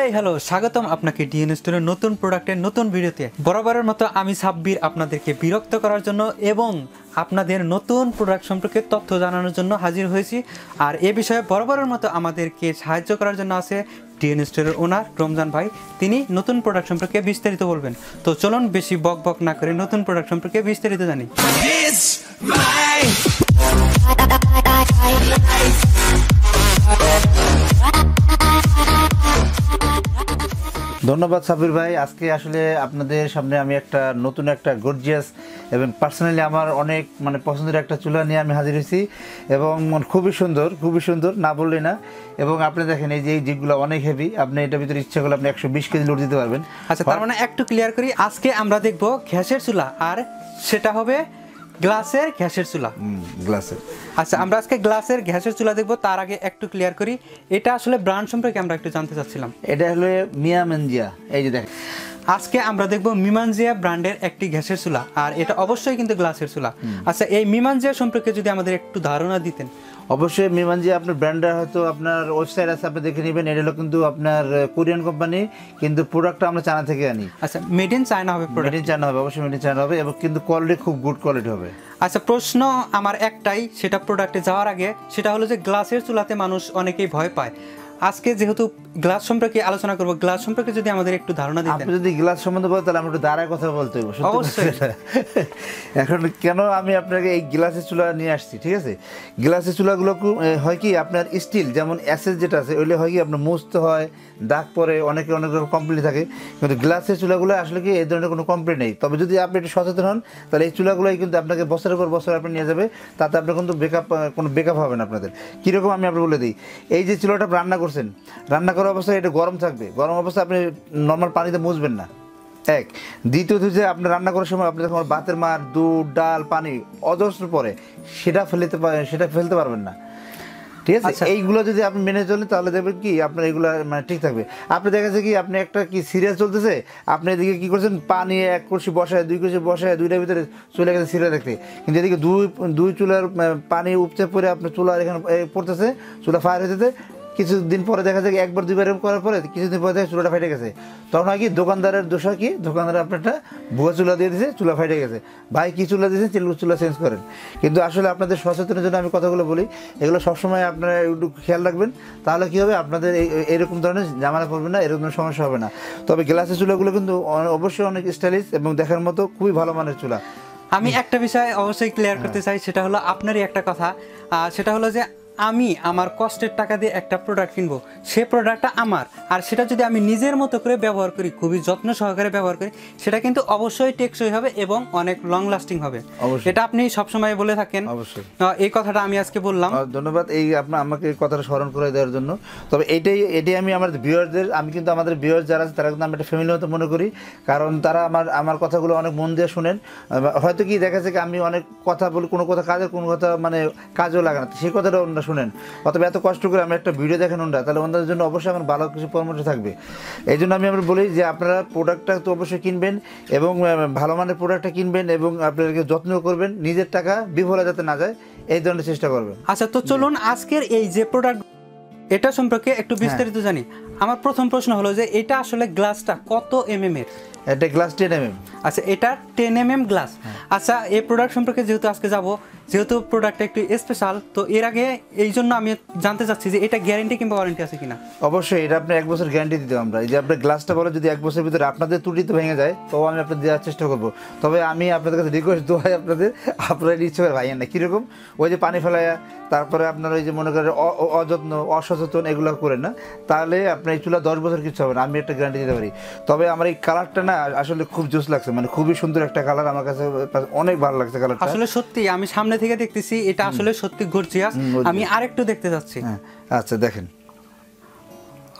Hi hello স্বাগতম আপনাকে DNA স্টোরের নতুন প্রোডাক্টের নতুন ভিডিওতে। বরাবরের মতো আমি সাব্বির আপনাদেরকে বিরক্ত করার জন্য এবং আপনাদের নতুন প্রোডাক্ট সম্পর্কে তথ্য জানানোর জন্য হাজির হয়েছি। আর এ বিষয়ে বরাবরের মতো আমাদেরকে সাহায্য করার জন্য আছে ডিএন স্টোরের ওনার রমজান ভাই। তিনি নতুন প্রোডাক্ট সম্পর্কে বিস্তারিত বলবেন। তো চলুন বেশি বক বক না করে নতুন প্রোডাক্ট সম্পর্কে বিস্তারিত জানি। ধন্যবাদ সাব্বির ভাই। আজকে আসলে আপনাদের সামনে আমি একটা নতুন একটা গর্জিয়াস এবং পার্সোনালি আমার অনেক পছন্দের একটা চুলা নিয়ে আমি হাজির হয়েছি এবং খুবই সুন্দর না বললেই না। এবং আপনি দেখেন এই যে এই জিগুলো অনেক হেভি, আপনি এটার ভিতরে ইচ্ছা করলে আপনি 120 কেজি লোড দিতে পারবেন। আচ্ছা, তার মানে একটু ক্লিয়ার করি, আজকে আমরা দেখব গ্যাসের চুলা, আর সেটা হবে গ্লাসের গ্যাসের চুলা। গ্লাসের। আচ্ছা, আমরা আজকে গ্লাসের গ্যাসের চুলা দেখব। তার আগে একটু ক্লিয়ার করি, এটা আসলে ব্র্যান্ড সম্পর্কে আমরা একটু জানতে চাচ্ছিলাম। এটা হলো মিয়ামানজিয়া। এই যে দেখেন, আজকে আমরা দেখব মিমানজিয়া ব্র্যান্ডের একটি গ্যাসের চুলা, আর এটা অবশ্যই কিন্তু গ্লাসের চুলা। আচ্ছা, এই মিমানজিয়া সম্পর্কে যদি আমাদের একটু ধারণা দিতেন। অবশ্যই মিমানজিয়া আপনার ব্র্যান্ডটা হয়তো আপনার ওয়েবসাইট আছে, আপনি দেখে নেবেন। এটা হলো কিন্তু আপনার কোরিয়ান কোম্পানি, কিন্তু প্রোডাক্টটা আমরা চায়না থেকে আনি। আচ্ছা, মেড ইন চায়না হবে? মেড ইন চায়না হবে, অবশ্যই মেড ইন চায়না হবে, এবং কিন্তু কোয়ালিটি খুব গুড কোয়ালিটি হবে। আচ্ছা, প্রশ্ন আমার একটাই, সেটা প্রোডাক্টে যাওয়ার আগে, সেটা হলো যে গ্লাসের চুলাতে মানুষ অনেকেই ভয় পায়। আজকে যেহেতু গ্লাস সম্পর্কে আলোচনা করব, গ্লাস সম্পর্কে যদি আমাদের একটু ধারণা দিতেন। আপনি যদি গ্লাস সম্বন্ধে বলেন তাহলে আমরা একটু দাঁড়ায় কথা বলতে হবে। অবশ্যই। এখন কেন আমি আপনাকে এই গ্লাসের চুলা নিয়ে আসছি, ঠিক আছে? গ্লাসের চুলাগুলো হয় কি আপনার স্টিল, যেমন অ্যাসেস যেটা আছে ওইগুলো হয় কি আপনার মুছতে হয়, দাগ পরে, অনেক রকম কমপ্লিট থাকে। কিন্তু গ্লাসের চুলাগুলো আসলে কি এই ধরনের কোনো কমপ্লিট নেই। তবে যদি আপনি একটু সচেতন হন তাহলে এই চুলাগুলোই কিন্তু আপনাকে বছরের পর বছর আপনি নিয়ে যাবে, তাতে আপনার কিন্তু কোনো বেকআপ হবে না আপনাদের। কীরকম আমি আপনাকে বলে দিই, এই যে চুলাটা রান্না করছেন, রান্না করা অবস্থায় এটা গরম থাকবে, গরম অবস্থায় আপনি নর্মাল পানিতে মুছবেন না, এক। দ্বিতীয়ত যে আপনি রান্না করার সময় আপনি যখন ভাতের মার, দুধ, ডাল, পানি অজস্র পরে সেটা ফেলতে পারবেন না, ঠিক আছে? এইগুলো যদি আপনি মেনে চলেন তাহলে দেখবেন কি আপনার এগুলো ঠিক থাকবে। আপনি দেখা যাচ্ছে কি আপনি একটা কি সিরিয়াল চলতেছে, আপনি এদিকে কি করছেন, পানি 1 কলসি বসায়, 2 কলসি বসায়, দুইটার ভিতরে চলে গেছে সিরিয়াল দেখতে, কিন্তু এদিকে দুই চুলার পানি উপচে পড়ে আপনার চুলার এখানে পড়তেছে, চুলা ফায়ার হয়েছে। কিছুদিন পরে দেখা যায় একবার দুইবার করার পরে কিছুদিন পরে দেখা চুলাটা ফেটে গেছে। তখন হয় কি দোকানদারের দোষ হয় কি, দোকানদার আপনারটা ভুয়া চুলা দিয়ে দিয়েছে, চুলা ফেটে গেছে। ভাই কি চুলা দিয়েছেন, চুলা চেঞ্জ করেন। কিন্তু আসলে আপনাদের সচেতনের জন্য আমি কথাগুলো বলি, এগুলো সবসময় আপনারা একটু খেয়াল রাখবেন, তাহলে কী হবে আপনাদের এরকম ধরনের ঝামেলা পড়বে না, এরকম ধরনের সমস্যা হবে না। তবে গ্লাসের চুলাগুলো কিন্তু অবশ্যই অনেক স্টাইলিশ এবং দেখার মতো খুবই ভালো মানের চুলা। আমি একটা বিষয় অবশ্যই ক্লিয়ার করতে চাই, সেটা হলো আপনারই একটা কথা, সেটা হলো যে আমি আমার কষ্টের টাকা দিয়ে একটা প্রোডাক্ট কিনবো, সে প্রোডাক্টটা আমার, আর সেটা যদি আমি নিজের মতো করে ব্যবহার করি, খুবই যত্ন সহকারে ব্যবহার করি, সেটা কিন্তু অবশ্যই টেকসই হবে এবং অনেক লং লাস্টিং হবে। এটা আপনি সবসময় বলে থাকেন। অবশ্যই এই কথাটা আমি আজকে বললাম। ধন্যবাদ এই আপনার আমাকে এই কথাটা স্মরণ করে দেওয়ার জন্য। তবে এটাই আমি আমাদের ভিউয়ারদের, আমি কিন্তু আমাদের ভিউয়ার যারা আছে তারা কিন্তু আমি একটা ফ্যামিলির মতো মনে করি, কারণ তারা আমার কথাগুলো অনেক মন দিয়ে শুনেন। হয়তো কি দেখা যাচ্ছে কি আমি অনেক কথা বলি, কোনো কথা কাজের, কোনো কথা কাজেও লাগে না, সেই কথাটা ওনারা শুনেন। অথবা এত কষ্ট করে আমি একটা ভিডিও দেখেন ওনারা, তাহলে ওনাদের জন্য অবশ্যই আমার ভালো কিছু পরামর্শ থাকবে। এই জন্য আমি বলি যে আপনারা প্রোডাক্টটা তো অবশ্যই কিনবেন এবং ভালো মানের প্রোডাক্টটা কিনবেন এবং আপনাদেরকে যত্ন করবেন, নিজের টাকা বিফলে যাতে না যায় এই ধরনের চেষ্টা করবেন। আচ্ছা, তো চলুন আজকের এই যে প্রোডাক্ট, এটা সম্পর্কে একটু বিস্তারিত জানি। আমার প্রথম প্রশ্ন হলো যে এটা আসলে গ্লাসটা কত mm এর? এটা গ্লাস 10 mm। আচ্ছা, এটা 10 mm গ্লাস। আচ্ছা, এই প্রোডাক্ট সম্পর্কে যেহেতু আজকে যাব, যেহেতু প্রোডাক্টটা একটু স্পেশাল, তো এর আগে এই জন্য আমি জানতে চাচ্ছি যে এটা গ্যারান্টি কিংবা ওয়ারেন্টি আছে কিনা? অবশ্যই এটা আপনি 1 বছর গ্যারান্টি দিতে আমরা। এই যে আপনার গ্লাসটা বলে যদি 1 বছরের ভিতরে আপনাদের ত্রুটিতে ভেঙে যায় তো আমি আপনাদের দেওয়ার চেষ্টা করবো। তবে আমি আপনাদের কাছে রিকোয়েস্ট দোয়াই আপনারা ইচ্ছে করে ভাইয়েন না। কীরকম, ওই যে পানি ফেলাইয়া তারপরে আপনার ওই যে মনে করেন অযত্ন, অসচেতন এগুলো করেন না, তাহলে আপনার এই চুলা 10 বছর কিছু হবে না, আমি একটা গ্যারান্টি দিতে পারি। তবে আমার এই কালারটা না আসলে খুব জোস লাগছে, খুবই সুন্দর একটা কালার, আমার কাছে অনেক ভালো লাগছে কালারটা। আসলে সত্যি আমি সামনে থেকে দেখতেছি, এটা আসলে সত্যি গর্জিয়াস। আমি আরেকটু দেখতে যাচ্ছি। আচ্ছা দেখেন,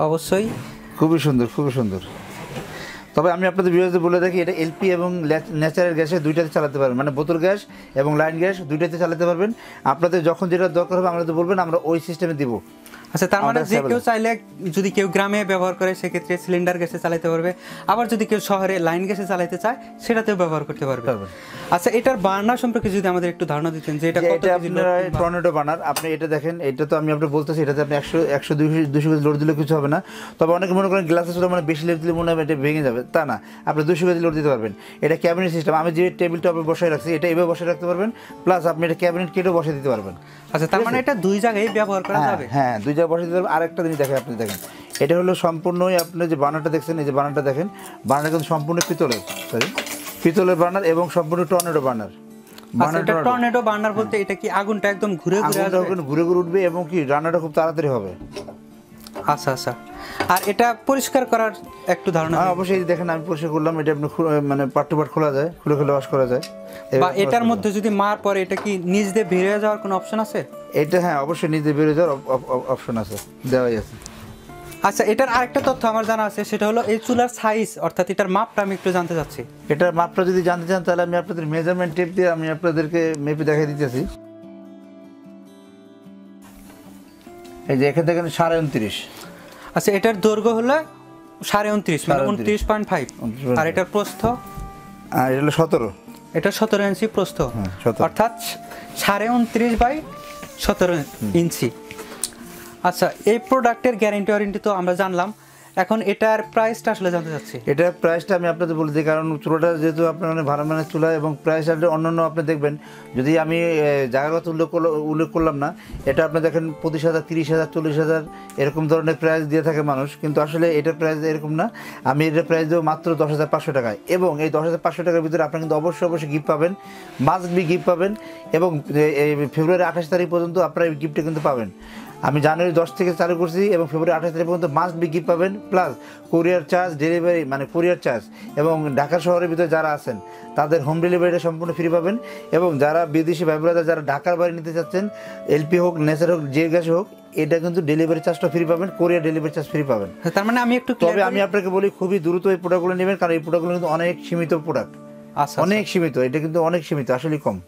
অবশ্যই খুবই সুন্দর। তবে আমি আপনাদের ভিডিওতে বলে দেখি, এটা এলপি এবং ন্যাচারাল গ্যাসে দুইটাতে চালাতে পারবেন, বোতল গ্যাস এবং লাইন গ্যাস দুইটাতে চালাতে পারবেন। আপনাদের যখন যেটা দরকার হবে আমাদের বলবেন, আমরা ওই সিস্টেমে দিব। আচ্ছা, তার মানে যে কেউ চাইলে, যদি কেউ গ্রামে ব্যবহার করে সেক্ষেত্রে সিলিন্ডার গ্যাসে চালাতে পারবে, আবার যদি কেউ শহরে লাইন গ্যাসে চালাতে চায় সেটাতেও ব্যবহার করতে পারবে। আচ্ছা, এটার বার্নার সম্পর্কে যদি আমাদের একটু ধারণা দিতেন যে এটা কত কেজি লোড? টর্নেডো বার্নার, আপনি এটা দেখেন, এটা তো আমি আপনাকে বলতেছি, এটাতে আপনি 100 200 কেজি লোড দিলে কিছু হবে না। তবে অনেকে মনে করেন গ্লাসে ছোটো মানে বেশি লোড দিলে মনে হবে এটা ভেঙে যাবে, তা না, আপনি 200 কেজি লোড দিতে পারবেন। এটা ক্যাবিনেট সিস্টেম, আমি যে টেবিল টপে বসায় রাখছি এটা এভাবে বসায় রাখতে পারবেন, প্লাস আপনি এটা ক্যাবিনেট কেটেও বসে দিতে পারবেন। আচ্ছা, তার মানে এটা দুই জায়গায় ব্যবহার করা যাবে? হ্যাঁ, দুই জায়গায় বসে দিতে পারবেন। আরেকটা জিনিস দেখেন, আপনি দেখেন, এটা হলো সম্পূর্ণই আপনি যে বার্নারটা দেখছেন, এই যে বার্নারটা দেখেন, বার্নার কিন্তু সম্পূর্ণ পিতলের বার্নার এবং সম্পূর্ণ টর্নেডো বার্নার। টর্নেডো বার্নার বলতে এটা কি আগুনটা একদম ঘুরে ঘুরে উঠবে এবং কি রান্নাটা খুব তাড়াতাড়ি হবে। আচ্ছা আচ্ছা, আর এটা পরিষ্কার করার একটু ধারণা? হ্যাঁ, অবশ্যই দেখেন আমি পরিষ্কার করলাম, এটা আপনি মানে পার্ট টু পার্ট খোলা যায়, খুলে ওয়াশ করা যায়। বা এটার মধ্যে যদি মার পরে এটা কি নিচ দিয়ে বের হয়ে যাওয়ার কোনো অপশন আছে? এটা হ্যাঁ, অবশ্যই নিচ দিয়ে বের হয়ে যাওয়ার অপশন আছে, দেওয়াই আছে। আচ্ছা, এটার আরেকটা তথ্য আমার জানা আছে, সেটা হলো এই চুলার সাইজ, অর্থাৎ এটার মাপটা আমি একটু জানতে চাচ্ছি। এটার মাপটা যদি জানতে চান তাহলে আমি আপনাদের মেজারমেন্ট টেপ দিয়ে আমি আপনাদেরকে মেপে দেখাই দিতেছি। এই যে এখানে দেখেন 29.5। আচ্ছা, এটার দৈর্ঘ্য হলো 29.5 মানে 29.5, আর এটার প্রস্থ? আর এটা হলো 17। এটা 17 ইঞ্চি প্রস্থ, অর্থাৎ 29.17 ইঞ্চি। আচ্ছা, এই প্রোডাক্টের গ্যারান্টি ওয়ারেন্টি তো আমরা জানলাম, এখন এটার প্রাইসটা আসলে জানতে চাচ্ছি। এটার প্রাইসটা আমি আপনাদের বলে দিই, কারণ চুলাটা যেহেতু আপনার মানে ভাড়া মানের চুলা এবং প্রাইসটা অন্যান্য আপনি দেখবেন, যদি আমি জায়গাগত উল্লেখ করলাম না, এটা আপনি দেখেন 25,000 30,000 40,000 এরকম ধরনের প্রাইস দিয়ে থাকে মানুষ, কিন্তু আসলে এটার প্রাইস এরকম না। আমি এটার প্রাইস দেবো মাত্র 10,500 টাকায়, এবং এই 10,500 টাকার ভিতরে আপনার কিন্তু অবশ্যই গিফট পাবেন, মাস্ট বি গিফট পাবেন, এবং ফেব্রুয়ারি 28 তারিখ পর্যন্ত আপনারা এই গিফটটা কিন্তু পাবেন। আমি জানুয়ারি 10 থেকে চালু করছি এবং ফেব্রুয়ারি 28 তারিখ পর্যন্ত মাস্ট বি গিফট পাবেন, প্লাস কুরিয়ার চার্জ, ডেলিভারি মানে কুরিয়ার চার্জ, এবং ঢাকা শহরের ভিতরে যারা আছেন তাদের হোম ডেলিভারিটা সম্পূর্ণ ফ্রি পাবেন, এবং যারা বিদেশি ভাই ব্রাদার যারা ঢাকার বাইরে নিতে চাচ্ছেন, এলপি হোক, নেচার হোক, যে গ্যাস হোক, এটা কিন্তু ডেলিভারি চার্জটা ফ্রি পাবেন, কোরিয়ার ডেলিভারি চার্জ ফ্রি পাবেন। তার মানে আমি একটু, তবে আমি আপনাকে বলি খুবই দ্রুত এই প্রোডাক্টগুলো নেবেন, কারণ এই প্রোডাক্টগুলো কিন্তু অনেক সীমিত প্রোডাক্ট। আচ্ছা, অনেক সীমিত, এটা কিন্তু অনেক সীমিত, আসলে কম।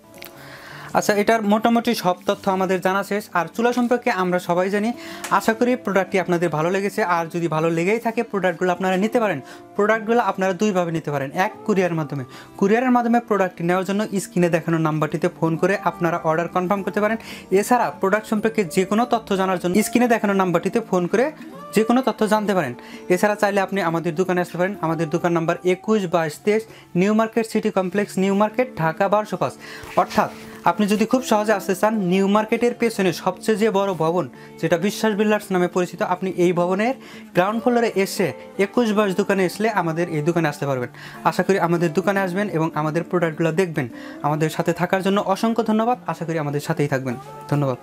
আচ্ছা, এটার মোটামুটি সব তথ্য আমাদের জানা শেষ। আর চুলা সম্পর্কে আমরা সবাই জানি। আশা করি প্রোডাক্টটি আপনাদের ভালো লেগেছে, আর যদি ভালো লেগেই থাকে প্রোডাক্টগুলো আপনারা নিতে পারেন। প্রোডাক্টগুলো আপনারা দুইভাবে নিতে পারেন, এক কুরিয়ারের মাধ্যমে। কুরিয়ারের মাধ্যমে প্রোডাক্টটি নেওয়ার জন্য স্ক্রিনে দেখানো নাম্বারটিতে ফোন করে আপনারা অর্ডার কনফার্ম করতে পারেন। এছাড়া প্রোডাক্ট সম্পর্কে যে কোনো তথ্য জানার জন্য স্ক্রিনে দেখানো নাম্বারটিতে ফোন করে যে কোনো তথ্য জানতে পারেন। এছাড়া চাইলে আপনি আমাদের দোকানে আসতে পারেন। আমাদের দোকান number 21/22 new market city complex, new market, Dhaka 1205। অর্থাৎ আপনি যদি খুব সহজে আসতে চান, নিউ মার্কেটের পেছনে সবচেয়ে যে বড় ভবন, যেটা বিশ্বাস বিল্ডার্স নামে পরিচিত, আপনি এই ভবনের গ্রাউন্ড ফ্লোরে এসে 21/22 দোকানে আসলে আমাদের এই দোকানে আসতে পারবেন। আশা করি আমাদের দোকানে আসবেন এবং আমাদের প্রোডাক্টগুলো দেখবেন। আমাদের সাথে থাকার জন্য অসংখ্য ধন্যবাদ। আশা করি আমাদের সাথেই থাকবেন। ধন্যবাদ।